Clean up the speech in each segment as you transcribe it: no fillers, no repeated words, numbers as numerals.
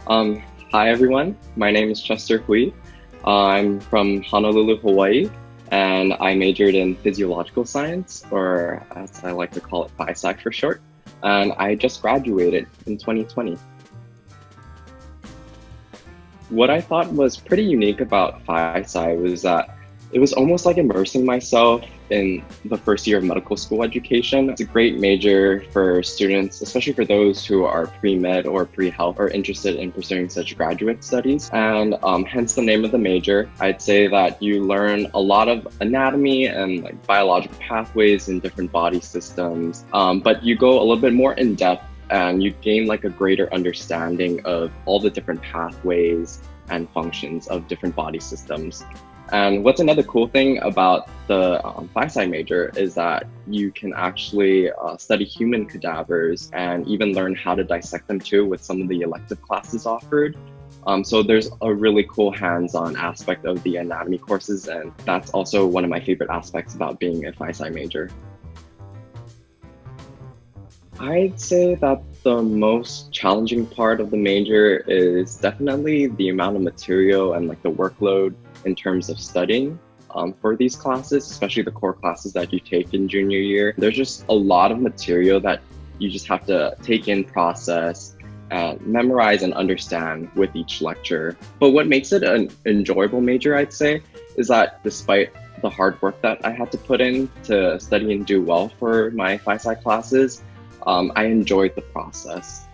Um, Hi everyone, my name is Chester Hui. I'm from Honolulu, Hawaii, and I majored in physiological science, or as I like to call it, Phi-Sci for short. And I just graduated in 2020. What I thought was pretty unique about Phi-Sci was that it was almost like immersing myself in the first year of medical school education. It's a great major for students, especially for those who are pre-med or pre-health or interested in pursuing such graduate studies. And hence the name of the major. I'd say that you learn a lot of anatomy and like biological pathways in different body systems, but you go a little bit more in depth and you gain like a greater understanding of all the different pathways and functions of different body systems. And what's another cool thing about the Phi-Sci major is that you can actually study human cadavers and even learn how to dissect them too with some of the elective classes offered. So there's a really cool hands-on aspect of the anatomy courses, and that's also one of my favorite aspects about being a Phi-Sci major. I'd say that the most challenging part of the major is definitely the amount of material and like the workload in terms of studying for these classes, especially the core classes that you take in junior year. There's just a lot of material that you just have to take in, process, and memorize and understand with each lecture. But what makes it an enjoyable major, I'd say, is that despite the hard work that I had to put in to study and do well for my Phi-Sci classes, I enjoyed the process.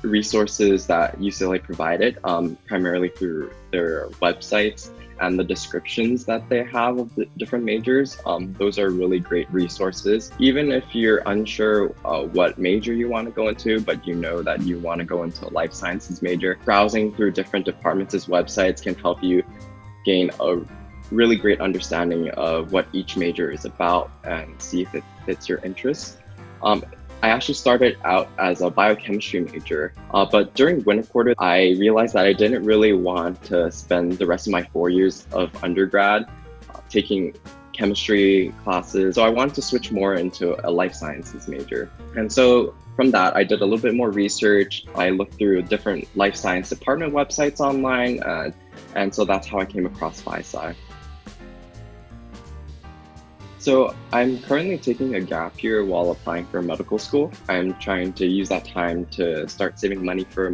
Resources that UCLA provided, primarily through their websites and the descriptions that they have of the different majors, those are really great resources. Even if you're unsure what major you want to go into, but you know that you want to go into a life sciences major, browsing through different departments' websites can help you gain a really great understanding of what each major is about and see if it fits your interests. I actually started out as a biochemistry major, but during winter quarter, I realized that I didn't really want to spend the rest of my 4 years of undergrad taking chemistry classes. So I wanted to switch more into a life sciences major. And so from that, I did a little bit more research. I looked through different life science department websites online, and so that's how I came across Phi-Sci. So I'm currently taking a gap year while applying for medical school. I'm trying to use that time to start saving money for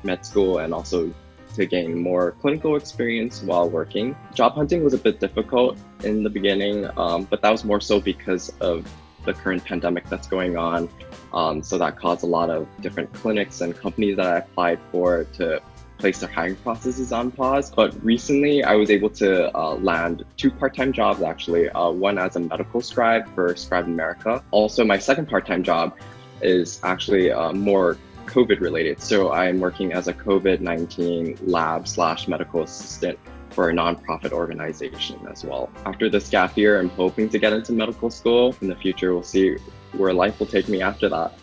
med school and also to gain more clinical experience while working. Job hunting was a bit difficult in the beginning, but that was more so because of the current pandemic that's going on. So that caused a lot of different clinics and companies that I applied for to place their hiring processes on pause. But recently I was able to land 2 part-time jobs actually, one as a medical scribe for Scribe America. Also my second part-time job is actually more COVID related. So I'm working as a COVID-19 lab/medical assistant for a nonprofit organization as well. After this gap year, I'm hoping to get into medical school. In the future, we'll see where life will take me after that.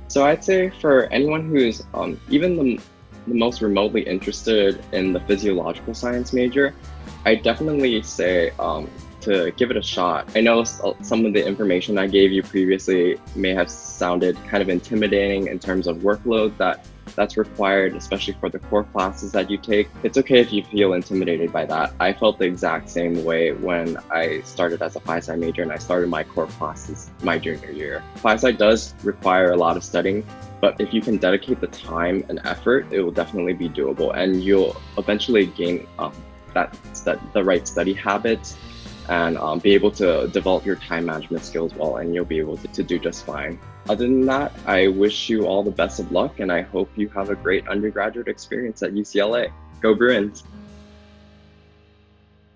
So I'd say for anyone who's even the most remotely interested in the physiological science major, I definitely say to give it a shot. I know some of the information I gave you previously may have sounded kind of intimidating in terms of workload that's required, especially for the core classes that you take. It's okay if you feel intimidated by that. I felt the exact same way when I started as a Phi-Sci major and I started my core classes my junior year. Phi-Sci does require a lot of studying, but if you can dedicate the time and effort, it will definitely be doable, and you'll eventually gain the right study habits and be able to develop your time management skills well, and you'll be able to do just fine. Other than that, I wish you all the best of luck, and I hope you have a great undergraduate experience at UCLA. Go Bruins!